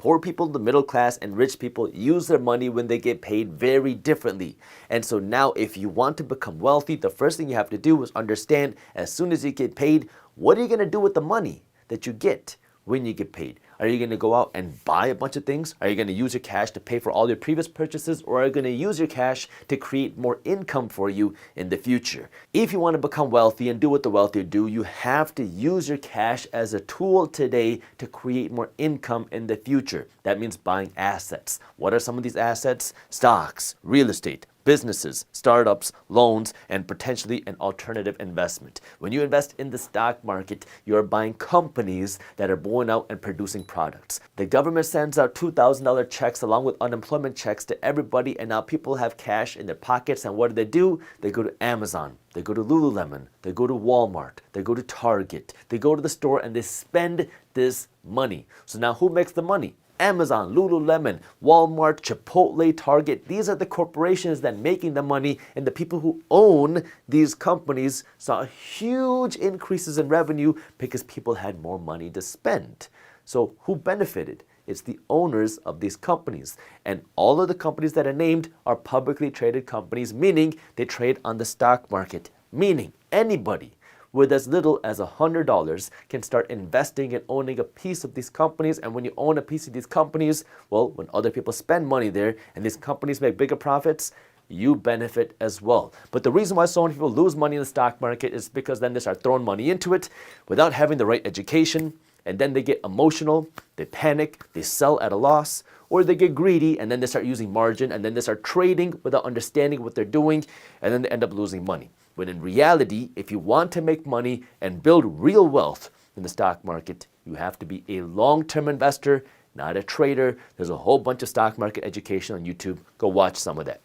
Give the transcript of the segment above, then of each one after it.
Poor people, the middle class, and rich people use their money when they get paid very differently. And so now if you want to become wealthy, the first thing you have to do is understand as soon as you get paid, what are you going to do with the money that you get when you get paid? Are you going to go out and buy a bunch of things? Are you going to use your cash to pay for all your previous purchases? Or are you going to use your cash to create more income for you in the future? If you want to become wealthy and do what the wealthy do, you have to use your cash as a tool today to create more income in the future. That means buying assets. What are some of these assets? Stocks, real estate, businesses, startups, loans, and potentially an alternative investment. When you invest in the stock market, you are buying companies that are going out and producing products. The government sends out $2,000 checks along with unemployment checks to everybody, and now people have cash in their pockets, and what do? They go to Amazon, they go to Lululemon, they go to Walmart, they go to Target, they go to the store and they spend this money. So now who makes the money? Amazon, Lululemon, Walmart, Chipotle, Target. These are the corporations that are making the money, and the people who own these companies saw huge increases in revenue because people had more money to spend. So who benefited? It's the owners of these companies. And all of the companies that are named are publicly traded companies, meaning they trade on the stock market, meaning anybody with as little as $100 can start investing and owning a piece of these companies. And when you own a piece of these companies, well, when other people spend money there and these companies make bigger profits, you benefit as well. But the reason why so many people lose money in the stock market is because then they start throwing money into it without having the right education, and then they get emotional, they panic, they sell at a loss, or they get greedy and then they start using margin and then they start trading without understanding what they're doing, and then they end up losing money. When in reality, if you want to make money and build real wealth in the stock market, you have to be a long-term investor, not a trader. There's a whole bunch of stock market education on YouTube. Go watch some of that.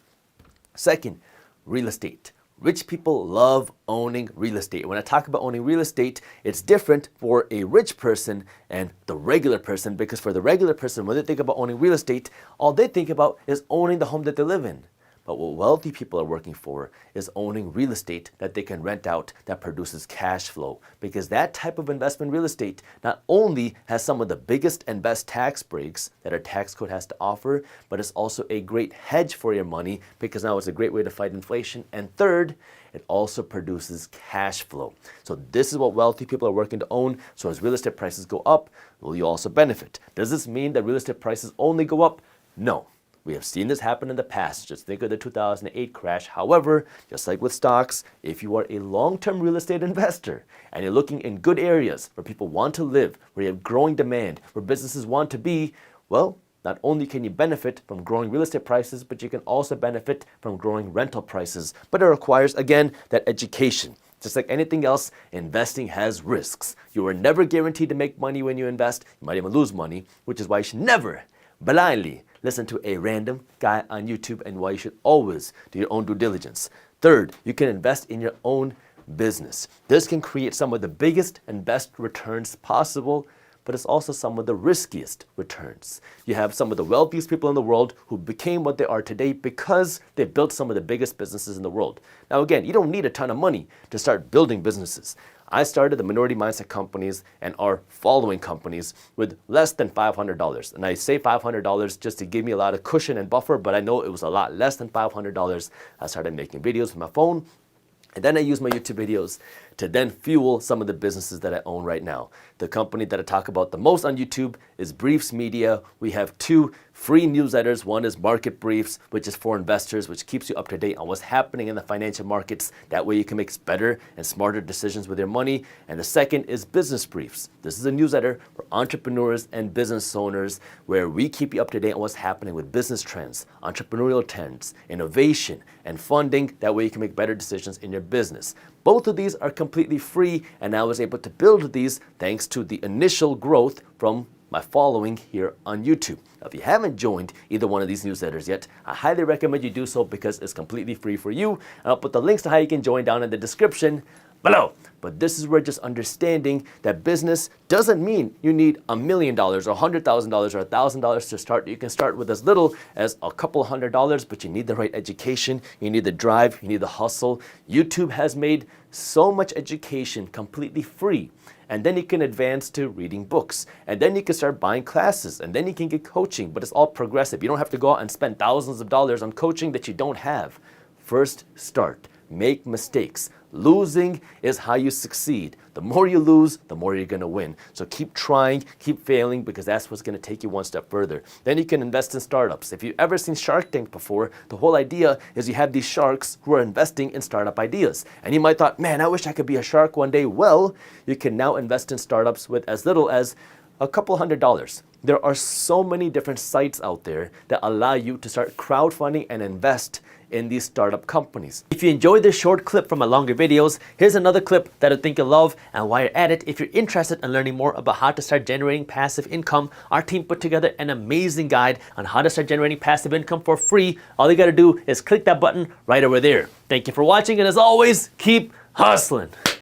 Second, real estate. Rich people love owning real estate. When I talk about owning real estate, it's different for a rich person and the regular person, because for the regular person, when they think about owning real estate, all they think about is owning the home that they live in. But what wealthy people are working for is owning real estate that they can rent out that produces cash flow. Because that type of investment real estate not only has some of the biggest and best tax breaks that our tax code has to offer, but it's also a great hedge for your money because now it's a great way to fight inflation. And third, it also produces cash flow. So this is what wealthy people are working to own. So as real estate prices go up, will you also benefit? Does this mean that real estate prices only go up? No. We have seen this happen in the past. Just think of the 2008 crash. However, just like with stocks, if you are a long-term real estate investor and you're looking in good areas where people want to live, where you have growing demand, where businesses want to be, well, not only can you benefit from growing real estate prices, but you can also benefit from growing rental prices. But it requires, again, that education. Just like anything else, investing has risks. You are never guaranteed to make money when you invest. You might even lose money, which is why you should never blindly listen to a random guy on YouTube, and why you should always do your own due diligence. Third, you can invest in your own business. This can create some of the biggest and best returns possible, but it's also some of the riskiest returns. You have some of the wealthiest people in the world who became what they are today because they built some of the biggest businesses in the world. Now again, you don't need a ton of money to start building businesses. I started the minority mindset companies and our following companies with less than $500. And I say $500 just to give me a lot of cushion and buffer, but I know it was a lot less than $500. I started making videos with my phone, and then I used my YouTube videos to then fuel some of the businesses that I own right now. The company that I talk about the most on YouTube is Briefs Media. We have 2 free newsletters. One is Market Briefs, which is for investors, which keeps you up to date on what's happening in the financial markets. That way you can make better and smarter decisions with your money. And the second is Business Briefs. This is a newsletter for entrepreneurs and business owners where we keep you up to date on what's happening with business trends, entrepreneurial trends, innovation, and funding. That way you can make better decisions in your business. Both of these are completely free, and I was able to build these thanks to the initial growth from my following here on YouTube. Now, if you haven't joined either one of these newsletters yet, I highly recommend you do so because it's completely free for you. And I'll put the links to how you can join down in the description below. But this is where just understanding that business doesn't mean you need $1 million or $100,000 or $1,000 to start. You can start with as little as a couple $100, but you need the right education, you need the drive, you need the hustle. YouTube has made so much education completely free. and then you can advance to reading books, and then you can start buying classes, and then you can get coaching, but it's all progressive. You don't have to go out and spend thousands of dollars on coaching that you don't have. First, start. Make mistakes. Losing is how you succeed. The more you lose, the more you're going to win. So keep trying, keep failing, because that's what's going to take you one step further. Then you can invest in startups. If you've ever seen Shark Tank before, the whole idea is you have these sharks who are investing in startup ideas. And you might thought, man, I wish I could be a shark one day. Well, you can now invest in startups with as little as a couple $100s. There are so many different sites out there that allow you to start crowdfunding and invest in these startup companies. If you enjoyed this short clip from my longer videos, here's another clip that I think you'll love. And while you're at it, if you're interested in learning more about how to start generating passive income, our team put together an amazing guide on how to start generating passive income for free. All you gotta do is click that button right over there. Thank you for watching, and as always, keep hustling.